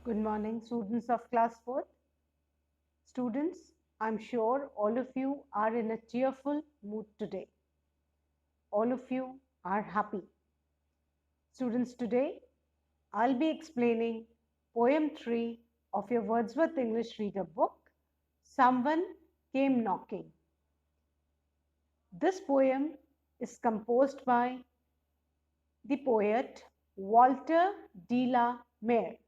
Good morning, students of class 4th. Students, I'm sure all of you are in a cheerful mood today. All of you are happy. Students, today I'll be explaining poem 3 of your Wordsworth English Reader book, Someone Came Knocking. This poem is composed by the poet Walter de la Mare.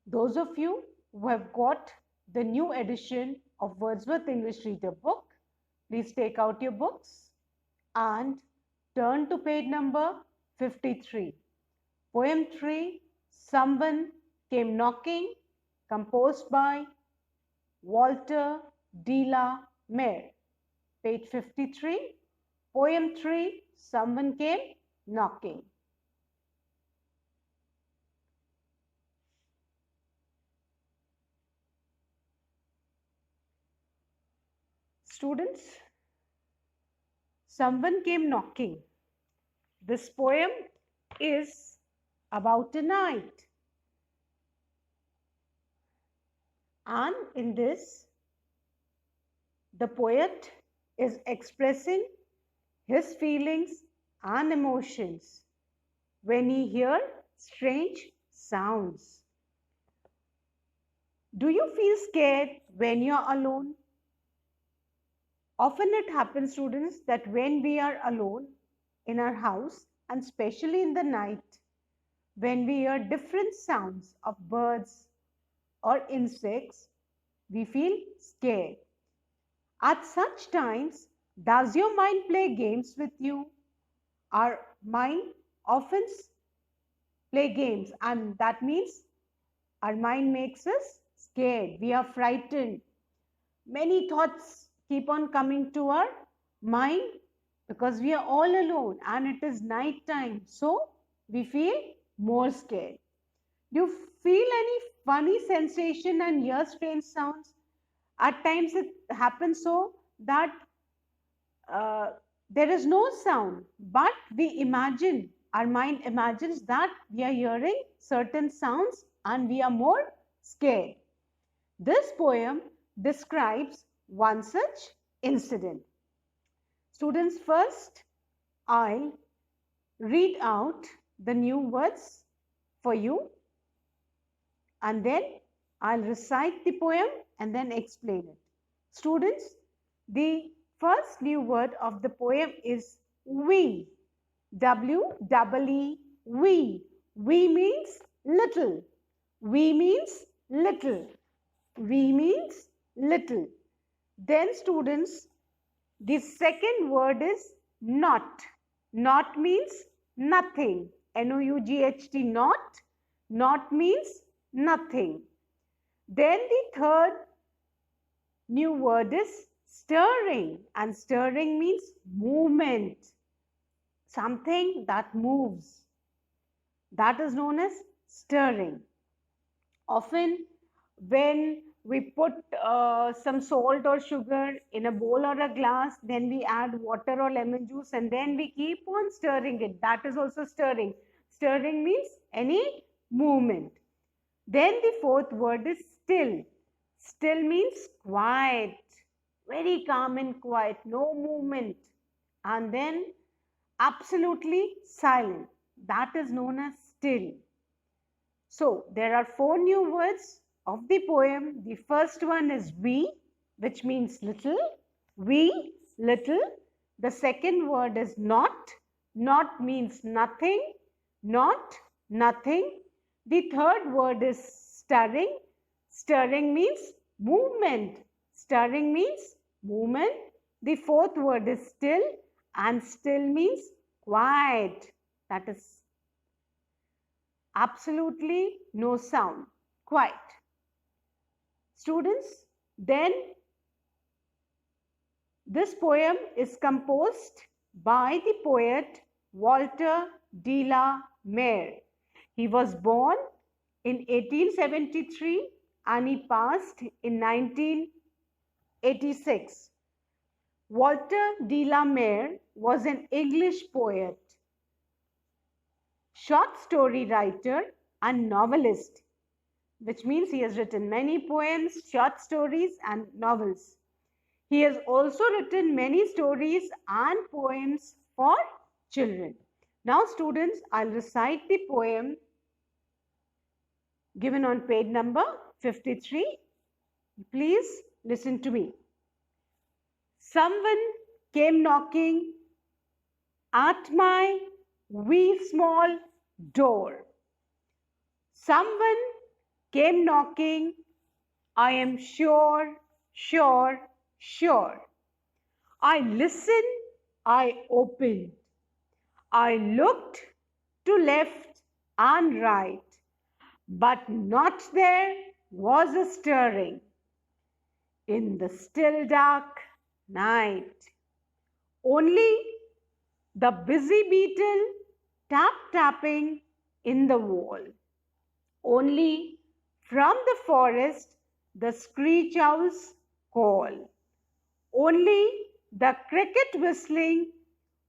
Those of you who have got the new edition of Wordsworth English Reader book, please take out your books and turn to page number 53. Poem 3, Someone Came Knocking, composed by Walter de la Mare. Page 53, Poem 3, Someone Came Knocking. Students, someone came knocking. This poem is about a night. And in this, the poet is expressing his feelings and emotions when he hears strange sounds. Do you feel scared when you're alone? Often it happens, students, that when we are alone in our house, and especially in the night, when we hear different sounds of birds or insects, we feel scared. At such times, does your mind play games with you? Our mind often play games, and that means our mind makes us scared. We are frightened. Many thoughts keep on coming to our mind because we are all alone and it is night time. So we feel more scared. Do you feel any funny sensation and hear strange sounds? At times it happens so that uh, there is no sound, but we imagine, our mind imagines that we are hearing certain sounds and we are more scared. This poem describes one such incident. Students, first I'll read out the new words for you and then I'll recite the poem and then explain it. Students, the first new word of the poem is we. W-E-E, we. We means little. We means little. We means little. Then students, the second word is not. Not means nothing. N-O-U-G-H-T, not. Not means nothing. Then the third new word is stirring. And stirring means movement. Something that moves. That is known as stirring. Often when we put some salt or sugar in a bowl or a glass, then we add water or lemon juice and then we keep on stirring it. That is also stirring. Stirring means any movement. Then the fourth word is still. Still means quiet, very calm and quiet, no movement. And then absolutely silent. That is known as still. So there are four new words of the poem. The first one is we, which means little. We, little. The second word is not. Not means nothing. Not, nothing. The third word is stirring. Stirring means movement. Stirring means movement. The fourth word is still, and still means quiet. That is absolutely no sound, quiet. Students, then this poem is composed by the poet Walter de la Mare. He was born in 1873 and he passed in 1986. Walter de la Mare was an English poet, short story writer a novelist, which means he has written many poems, short stories, and novels. He has also written many stories and poems for children. Now, students, I'll recite the poem given on page number 53. Please listen to me. Someone came knocking at my wee small door. Someone came knocking, I am sure, sure, sure. I listened, I opened. I looked to left and right, but not there was a stirring in the still dark night. Only the busy beetle tapping in the wall. Only from the forest the screech owls call. Only the cricket whistling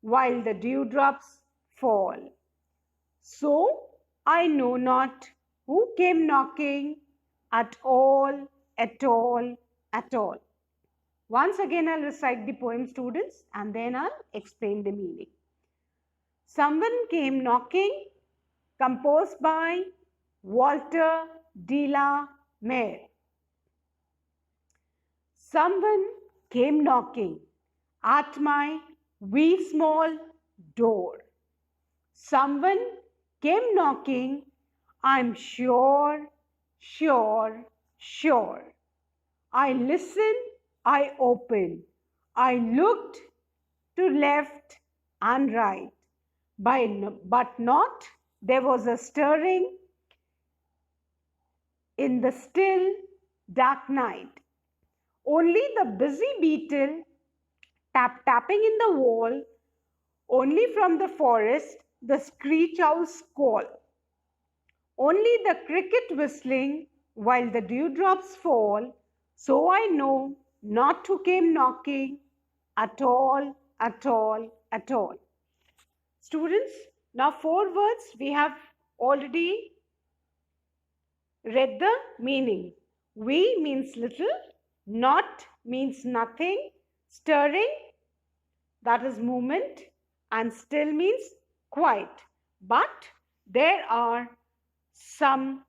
while the dewdrops fall. So I know not who came knocking at all, at all, at all. Once again, I'll recite the poem, students, and then I'll explain the meaning. Someone came knocking, composed by Walter de la Mare. Someone came knocking at my wee small door. Someone came knocking, I'm sure, sure, sure. I listened, I opened, I looked to left and right, but not there was a stirring in the still dark night. Only the busy beetle tapping in the wall. Only from the forest the screech owls call. Only the cricket whistling while the dewdrops fall. So I know not who came knocking at all, at all, at all. Students, now 4 words we have already read the meaning. We means little, not means nothing, stirring, that is movement, and still means quiet. But there are some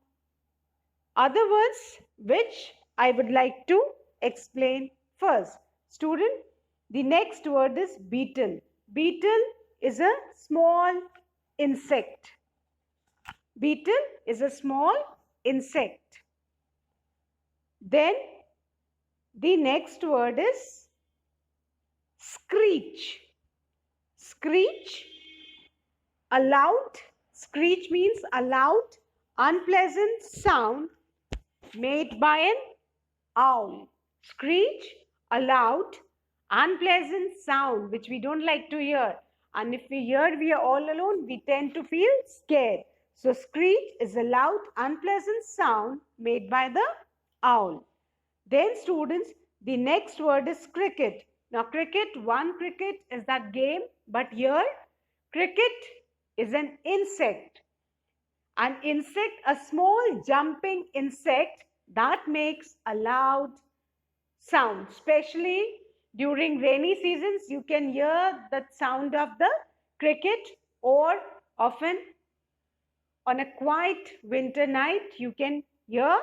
other words which I would like to explain first. Student, the next word is beetle. Beetle is a small insect. Beetle is a small insect. Then the next word is screech. Screech, a loud, screech means a loud, unpleasant sound made by an owl. Screech, a loud, unpleasant sound which we don't like to hear. And if we hear we are all alone, we tend to feel scared. So screech is a loud, unpleasant sound made by the owl. Then students, the next word is cricket. Now cricket, one cricket is that game, but here cricket is an insect. An insect, a small jumping insect that makes a loud sound. Especially during rainy seasons, you can hear the sound of the cricket, or often on a quiet winter night, you can hear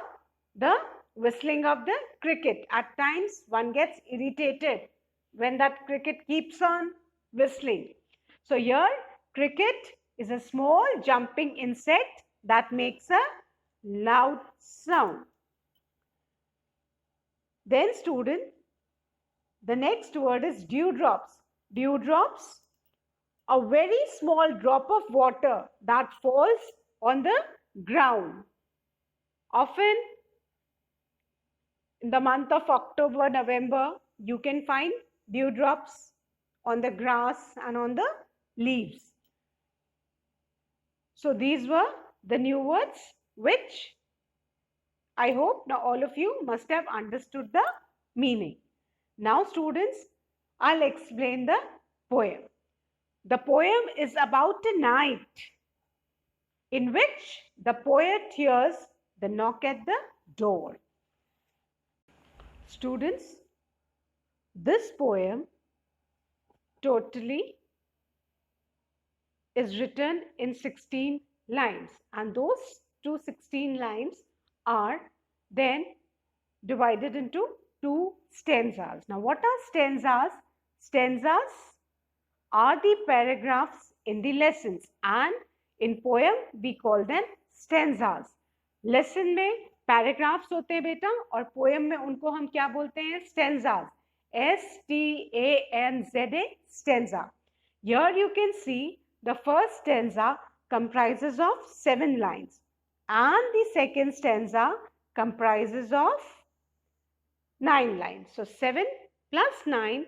the whistling of the cricket. At times, one gets irritated when that cricket keeps on whistling. So here, cricket is a small jumping insect that makes a loud sound. Then student, the next word is dewdrops. Dewdrops, a very small drop of water that falls on the ground. Often in the month of October, November, you can find dewdrops on the grass and on the leaves. So these were the new words which I hope now all of you must have understood the meaning. Now students, I'll explain the poem. The poem is about a night. in which the poet hears the knock at the door. Students, this poem totally is written in 16 lines, and those 16 lines are then divided into 2 stanzas. Now, what are stanzas? Stanzas are the paragraphs in the lessons, and in poem we call them stanzas. Lesson में paragraphs होते हैं बेटा, और poem में उनको हम क्या बोलते हैं? Stanzas. STANZA, stanza. Here you can see the first stanza comprises of 7 lines, and the second stanza comprises of 9 lines. So 7 plus 9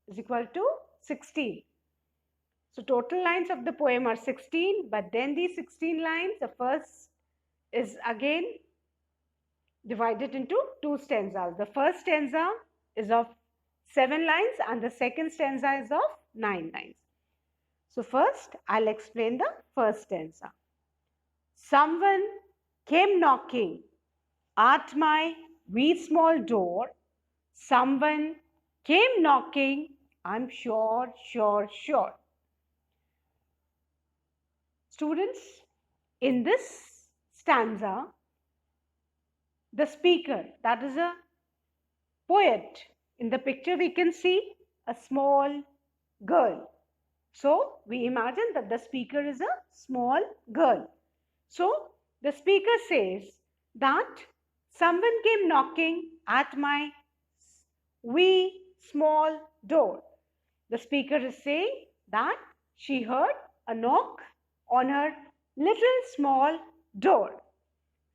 is equal to 16. So total lines of the poem are 16, but then these 16 lines, the first is again divided into 2 stanzas. The first stanza is of 7 lines and the second stanza is of 9 lines. So first I'll explain the first stanza. Someone came knocking at my wee small door. Someone came knocking, I'm sure, sure, sure. Students, in this stanza, the speaker, that is a poet. In the picture we can see a small girl. So we imagine that the speaker is a small girl. So the speaker says that someone came knocking at my wee small door. The speaker is saying that she heard a knock on her little small door.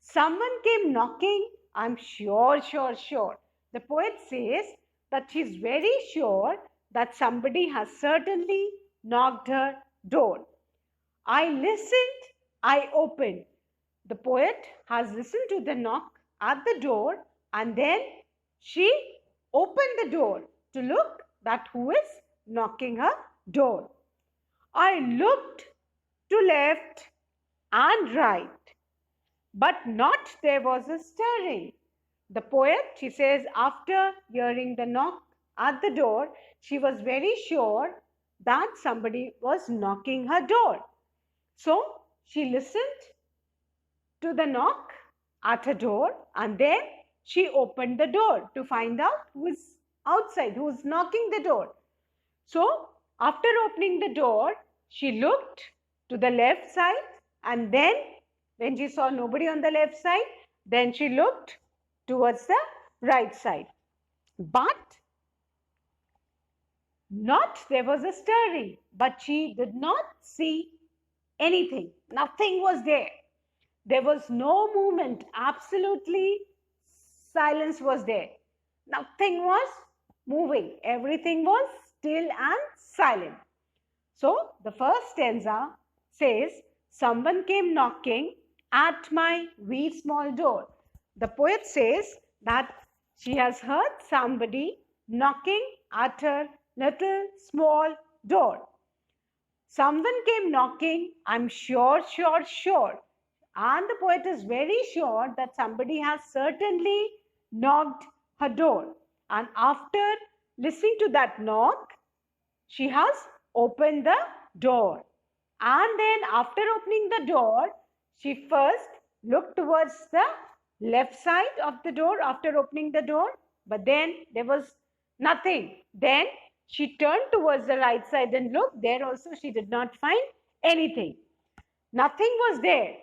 Someone came knocking, I'm sure, sure, sure. The poet says that she's very sure that somebody has certainly knocked her door. I listened, I opened. The poet has listened to the knock at the door and then she opened the door to look at who is knocking her door. I looked to left and right, but not there was a stirring. The poet, she says, after hearing the knock at the door, she was very sure that somebody was knocking her door. So she listened to the knock at her door and then she opened the door to find out who is outside, who is knocking the door. So after opening the door, she looked to the left side and then when she saw nobody on the left side, then she looked towards the right side. But not there was a stirring, but she did not see anything. Nothing was there. There was no movement. Absolutely silence was there. Nothing was moving. Everything was still and silent. So the first stanza says, someone came knocking at my wee small door. The poet says that she has heard somebody knocking at her little small door. Someone came knocking, I'm sure, sure, sure. And the poet is very sure that somebody has certainly knocked her door. And after listening to that knock, she has opened the door. And then after opening the door, she first looked towards the left side of the door after opening the door. But then there was nothing. Then she turned towards the right side and looked. There also she did not find anything. Nothing was there.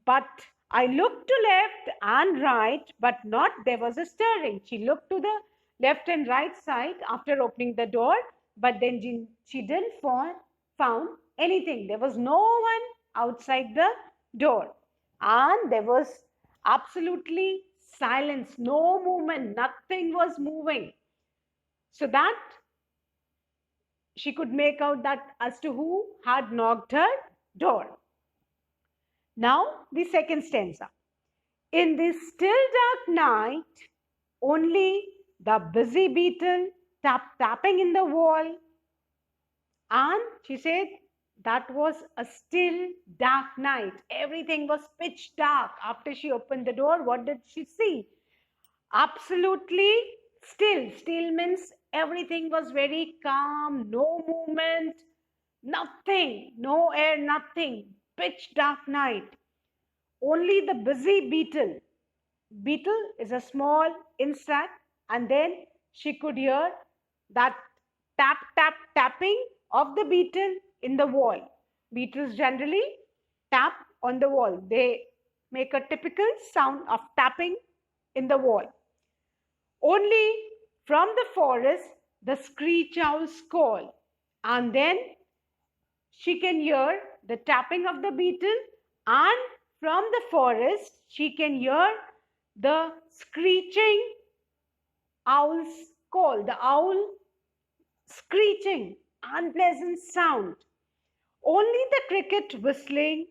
But I looked to left and right, but not there was a stirring. She looked to the left and right side after opening the door, but then she didn't found anything. There was no one outside the door. And there was absolutely silence, no movement, nothing was moving. So that she could make out that as to who had knocked her door. Now the second stanza. In this still dark night, only the busy beetle tapping in the wall. And she said that was a still dark night. Everything was pitch dark. After she opened the door, what did she see? Absolutely still. Still means everything was very calm, no movement, nothing, no air, nothing. Pitch dark night. Only the busy beetle. Beetle is a small insect, and then she could hear that tap, tap, tapping of the beetle in the wall. Beetles generally tap on the wall. They make a typical sound of tapping in the wall. Only from the forest the screech owls call, and then she can hear the tapping of the beetle, and from the forest she can hear the screeching owl's call, the owl screeching, unpleasant sound. Only the cricket whistling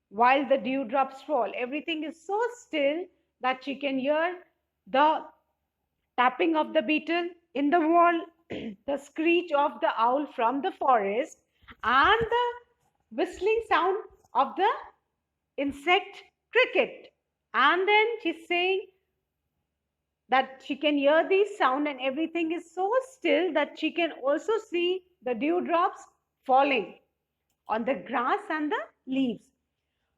while the dewdrops fall. Everything is so still that she can hear the tapping of the beetle in the wall, the screech of the owl from the forest, and the whistling sound of the insect cricket. And then she's saying that she can hear these sound, and everything is so still that she can also see the dewdrops falling on the grass and the leaves.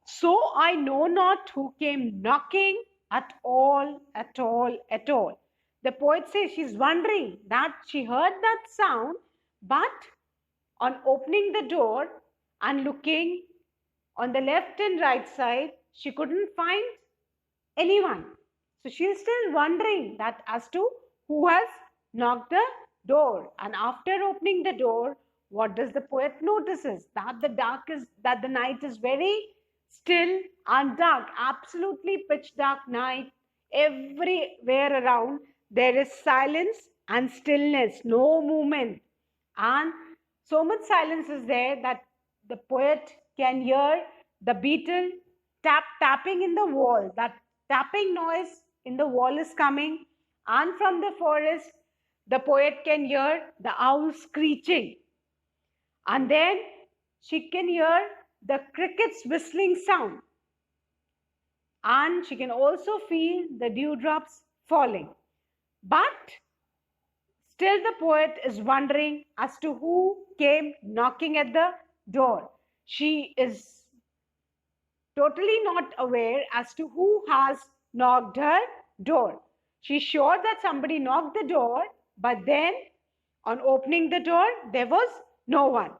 So I know not who came knocking at all, at all, at all. The poet says she's wondering that she heard that sound, but on opening the door and looking on the left and right side, she couldn't find anyone. So she's still wondering that as to who has knocked the door. And after opening the door, what does the poet notices? That the night is very still and dark, absolutely pitch dark night. Everywhere around there is silence and stillness, no movement. And so much silence is there that the poet can hear the beetle tapping in the wall. That tapping noise in the wall is coming, and from the forest the poet can hear the owl screeching, and then she can hear the cricket's whistling sound, and she can also feel the dewdrops falling. But still the poet is wondering as to who came knocking at the door. She is totally not aware as to who has knocked her door. She's sure that somebody knocked the door, but then on opening the door, there was no one.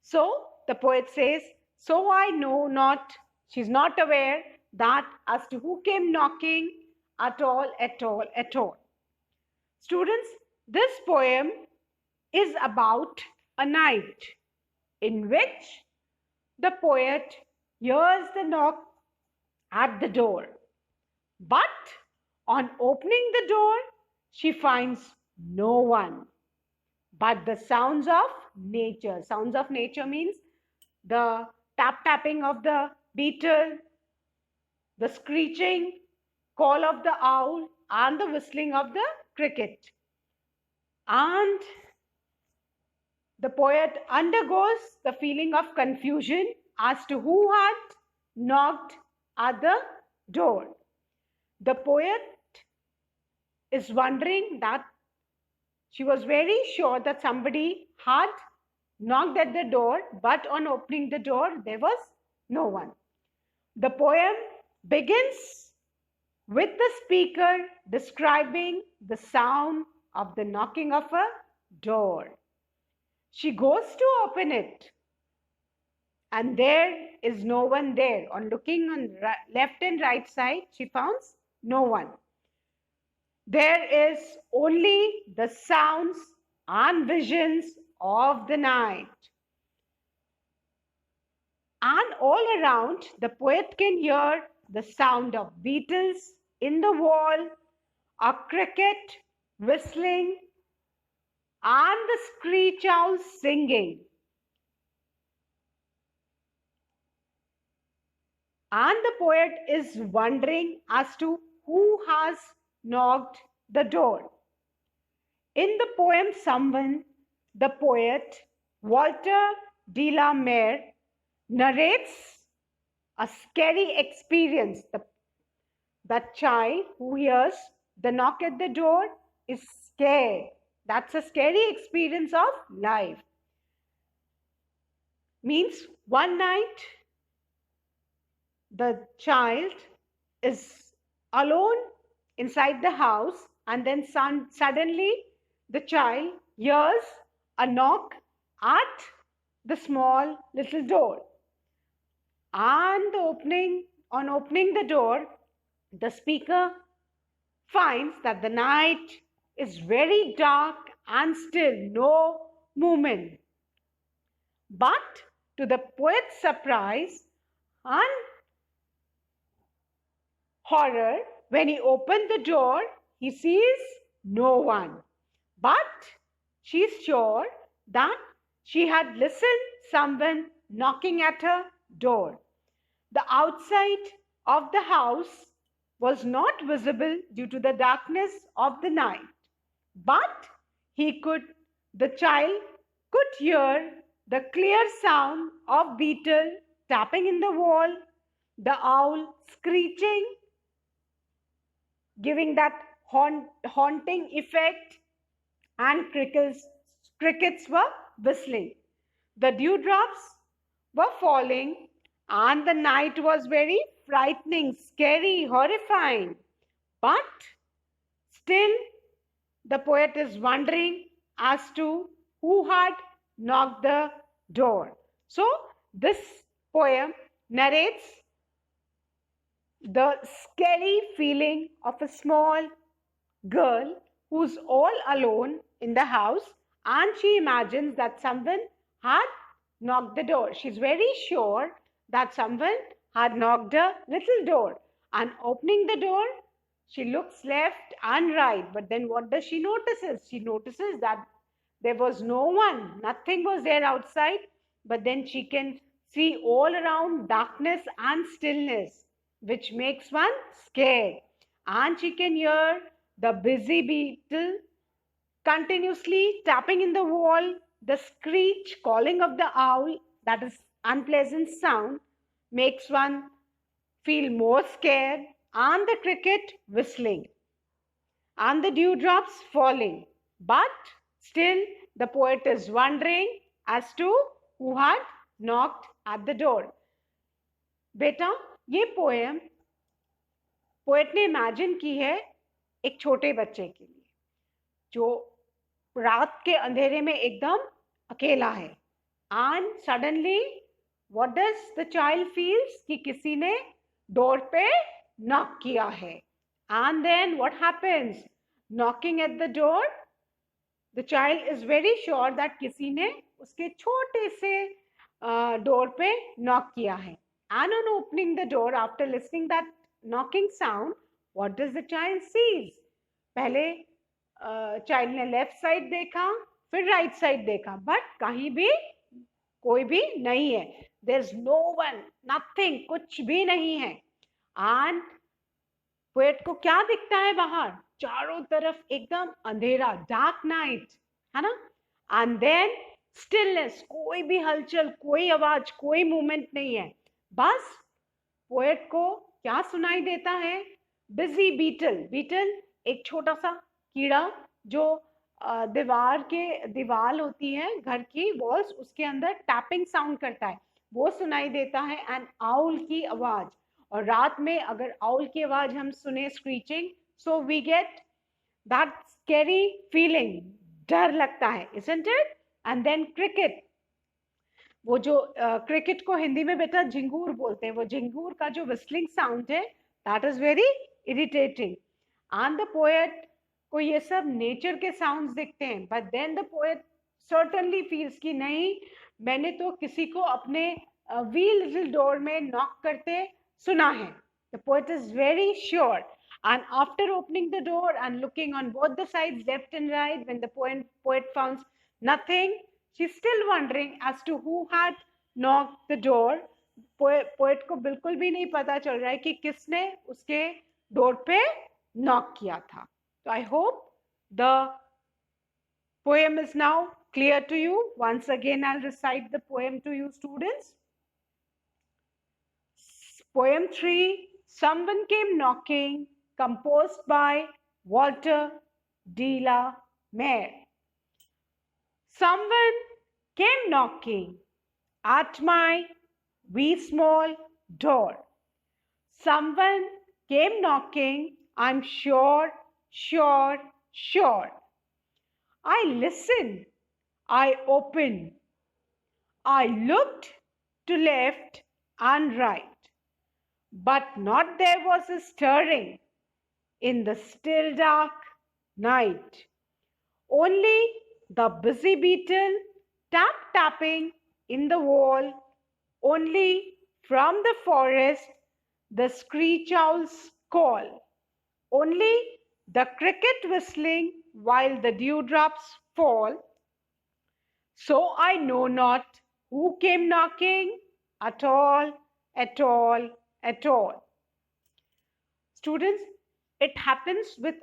So the poet says, so I know not, she's not aware that as to who came knocking at all, at all, at all. Students, this poem is about a night in which the poet hears the knock at the door. But on opening the door, she finds no one but the sounds of nature. Sounds of nature means the tapping of the beetle, the screeching call of the owl, and the whistling of the cricket. And the poet undergoes the feeling of confusion as to who had knocked at the door. The poet is wondering that she was very sure that somebody had knocked at the door, but on opening the door, there was no one. The poem begins with the speaker describing the sound of the knocking of a door. She goes to open it, and there is no one there. On looking on left and right side, she finds no one. There is only the sounds and visions of the night. And all around, the poet can hear the sound of beetles in the wall, a cricket whistling, and the screech owl singing. And the poet is wondering as to who has knocked the door. In the poem Someone, the poet Walter de la Mare narrates a scary experience. The child who hears the knock at the door is scared. That's a scary experience of life. Means one night the child is alone inside the house, and then suddenly the child hears a knock at the small little door. And on opening the door, the speaker finds that the night is very dark and still, no movement. But to the poet's surprise and horror, when he opened the door, he sees no one. But she's sure that she had listened someone knocking at her door. The outside of the house was not visible due to the darkness of the night, but the child could hear the clear sound of beetle tapping in the wall, the owl screeching, giving that haunting effect, and crickets were whistling. The dewdrops were falling, and the night was very frightening, scary, horrifying. But still, the poet is wondering as to who had knocked the door. So, this poem narrates the scary feeling of a small girl who's all alone in the house, and she imagines that someone had knocked the door. She's very sure that someone had knocked a little door, and opening the door, she looks left and right. But then what does she notices? She notices that there was no one, nothing was there outside, but then she can see all around darkness and stillness, which makes one scared. And she can hear the busy beetle continuously tapping in the wall, the screech calling of the owl, that is unpleasant sound, makes one feel more scared, and the cricket whistling, and the dewdrops falling. But still, the poet is wondering as to who had knocked at the door. बेटा, ये poem poet ने imagine की है एक छोटे बच्चे के लिए जो रात के अंधेरे में एकदम अकेला है. And suddenly what does the child feels कि किसी ने डोर पे नॉक किया है. And then what happens? Knocking at the door, the child is very sure that किसी ने उसके छोटे से डोर पे नॉक किया है. And on opening the door, after listening that knocking sound, what does the child sees? पहले child ने लेफ्ट साइड देखा, फिर राइट साइड देखा, बट कहीं भी कोई भी नहीं है. There is no one, nothing, कुछ भी नहीं है. एंड पोएट को क्या दिखता है बाहर? चारों तरफ एकदम अंधेरा, डार्क नाइट, है ना. एंड देन स्टिलनेस, कोई भी हलचल, कोई आवाज, कोई मूवमेंट नहीं है. बस पोएट को क्या सुनाई देता है? Busy beetle. बीटल एक छोटा सा कीड़ा जो दीवार होती है घर की, वॉल्स, उसके अंदर टैपिंग साउंड करता है, वो सुनाई देता है. एंड आउल की आवाज, और रात में अगर आउल की आवाज हम सुने, screeching, so we get that scary feeling, डर लगता है, isn't it? And then cricket, वो जो क्रिकेट को हिंदी में बेटा झिंगूर बोलते हैं, वो झिंगूर का जो विस्लिंग साउंड है, that is very irritating. And the poet को ये सब नेचर के साउंड्स दिखते हैं, but then the poet certainly feels कि नहीं, मैंने तो किसी को अपने व्हील लिटिल डोर में नॉक करते सुना है. The poet is very sure. And after opening the door and looking on both the sides, left and right, when the poet found nothing, she's still wondering as to who had knocked the door. Poet को बिल्कुल भी नहीं पता चल रहा है कि किसने उसके डोर पे नॉक किया था. So I hope the poem is now clear to you? Once again, I'll recite the poem to you, students. Poem 3, Someone Came Knocking, composed by Walter de la Mare. Someone came knocking at my wee small door. Someone came knocking, I'm sure, sure, sure. I listened, I opened, I looked to left and right, but not there was a stirring in the still dark night. Only the busy beetle tapping in the wall. Only from the forest the screech owl's call. Only the cricket whistling while the dewdrops fall. So I know not who came knocking at all, at all, at all. Students, it happens with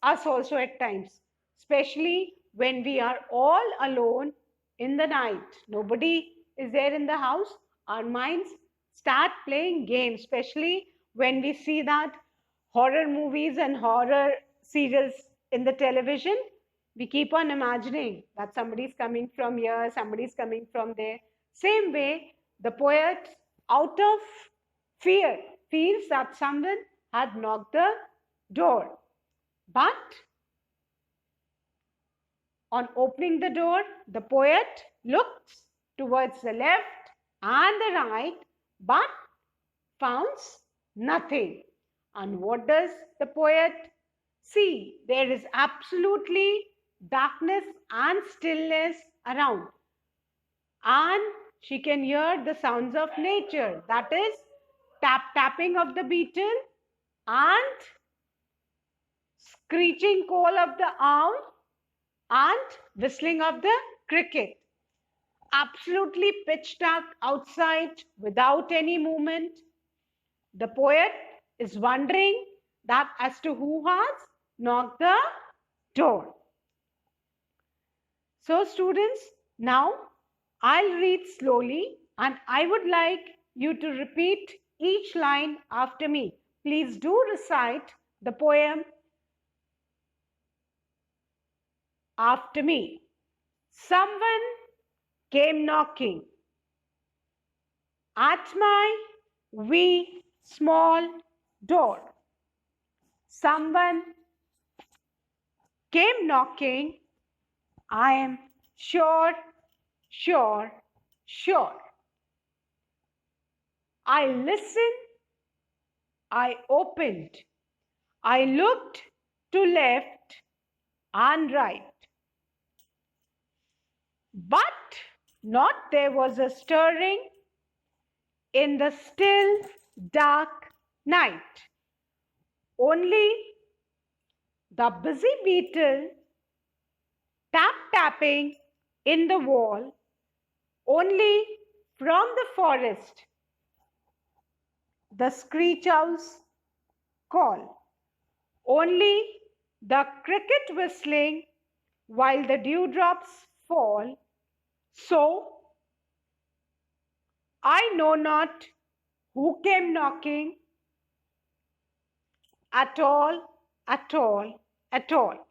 us also at times, especially when we are all alone in the night. Nobody is there in the house. Our minds start playing games, especially when we see that horror movies and horror serials in the television. We keep on imagining that somebody's coming from here, somebody's coming from there. Same way, the poet, out of fear, feels that someone had knocked the door. But on opening the door, the poet looks towards the left and the right, but finds nothing. And what does the poet see? There is absolutely darkness and stillness around. And she can hear the sounds of nature. That is tapping of the beetle and screeching call of the owl and whistling of the cricket. Absolutely pitch dark outside without any movement. The poet is wondering that as to who has knocked the door. So students, now I'll read slowly and I would like you to repeat each line after me. Please do recite the poem after me. Someone came knocking at my wee small door. Someone came knocking, I am sure, sure, sure. I listened, I opened, I looked to left and right. But not there was a stirring in the still dark night. Only the busy beetle tapping in the wall. Only from the forest the screech owl's call. Only the cricket whistling while the dewdrops fall. So I know not who came knocking at all, at all, at all.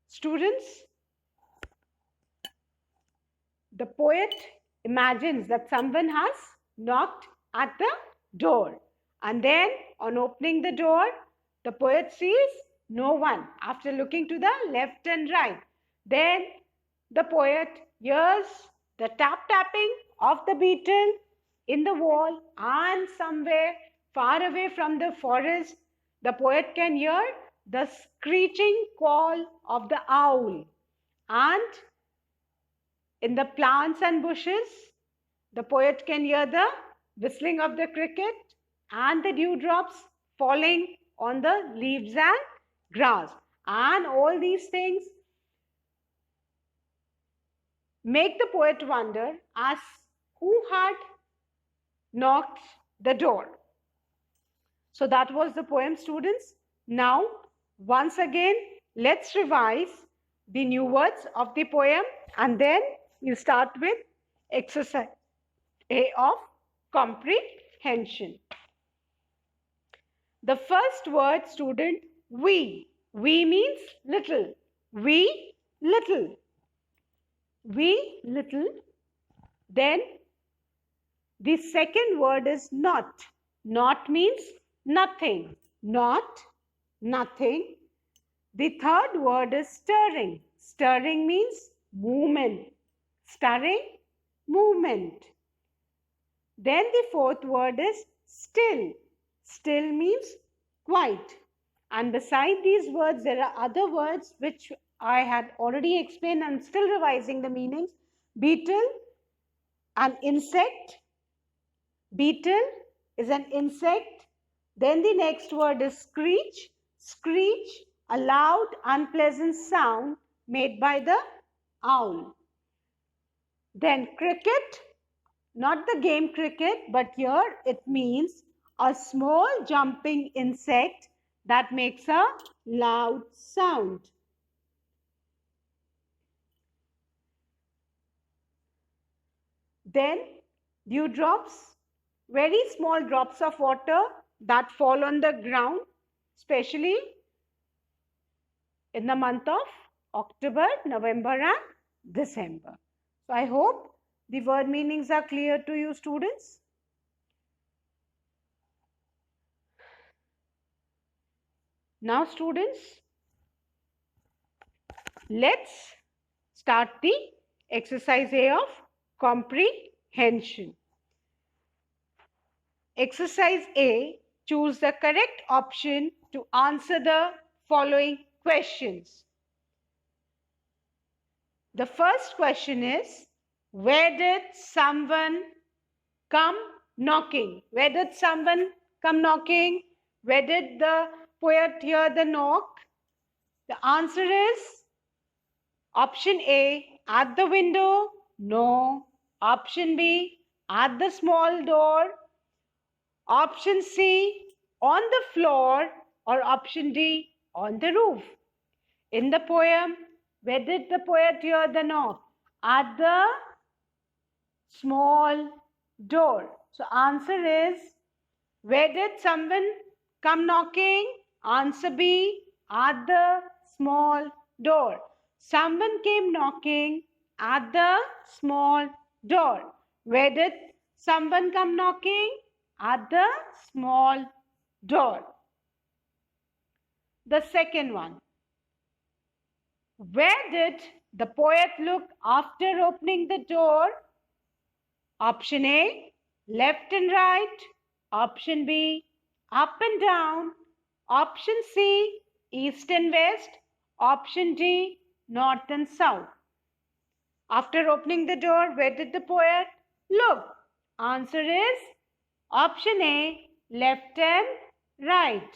Students, the poet imagines that someone has knocked at the door. And then on opening the door, the poet sees no one after looking to the left and right. Then the poet hears the tapping of the beetle in the wall, and somewhere far away from the forest, the poet can hear the screeching call of the owl. And in the plants and bushes, the poet can hear the whistling of the cricket and the dewdrops falling on the leaves and grass. And all these things make the poet wonder as who had knocked the door. So that was the poem, students. Now Once again, let's revise the new words of the poem and then you start with exercise A of comprehension. The first word, student, we. We means little. We, little. We, little. Then the second word is not. Not means nothing. Not, nothing. The third word is stirring. Stirring means movement. Stirring, movement. Then the fourth word is still. Still means quiet. And beside these words, there are other words which I had already explained and still revising the meanings. Beetle, an insect. Beetle is an insect. Then the next word is screech. Screech, a loud, unpleasant sound made by the owl. Then cricket, not the game cricket, but here it means a small jumping insect that makes a loud sound. Then dewdrops, very small drops of water that fall on the ground, especially in the month of October, November and December. So I hope the word meanings are clear to you, students. Now, students, let's start the exercise A of comprehension. Exercise A, choose the correct option to answer the following questions. The first question is, where did someone come knocking? Where did someone come knocking? Where did the poet hear the knock? The answer is option A, at the window. No. Option B, at the small door. Option C, on the floor. Or option D, on the roof. In the poem, where did the poet hear the knock? At the small door. So answer is, where did someone come knocking? Answer B, at the small door. Someone came knocking at the small door. Where did someone come knocking? At the small door. The second one. Where did the poet look after opening the door? Option A, left and right. Option B, up and down. Option C, east and west. Option D, north and south. After opening the door, where did the poet look? Answer is option A, left and right.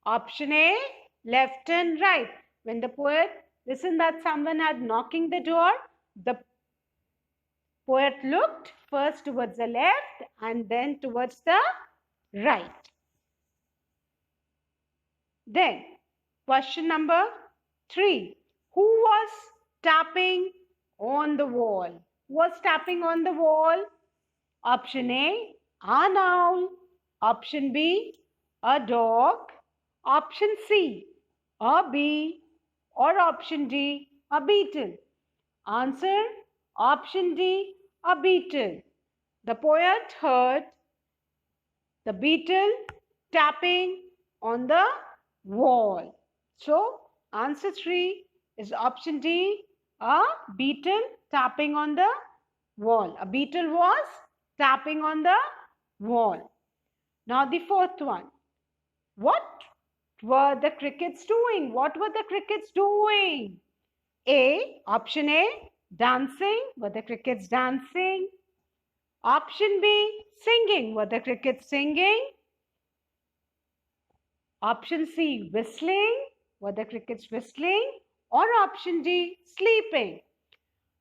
Option A, left and right. When the poet listened that someone had knocking the door, the poet looked first towards the left and then towards the right. Then, question number 3. Who was tapping on the wall? Who was tapping on the wall? Option A, an owl. Option B, a dog. Option C, a bee. Or option D, a beetle. Answer, option D, a beetle. The poet heard the beetle tapping on the wall. So, answer 3 is option D, a beetle tapping on the wall. A beetle was tapping on the wall. Now, the fourth one. What were the crickets doing? What were the crickets doing? A, option A, dancing. Were the crickets dancing? Option B, singing. Were the crickets singing? Option C, whistling. Were the crickets whistling? Or option D, sleeping?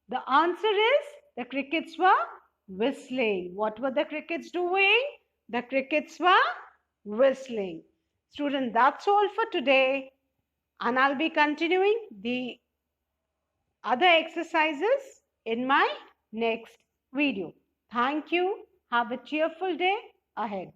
The answer is the crickets were whistling. What were the crickets doing? The crickets were whistling. Students, that's all for today. And I'll be continuing the other exercises in my next video. Thank you. Have a cheerful day ahead.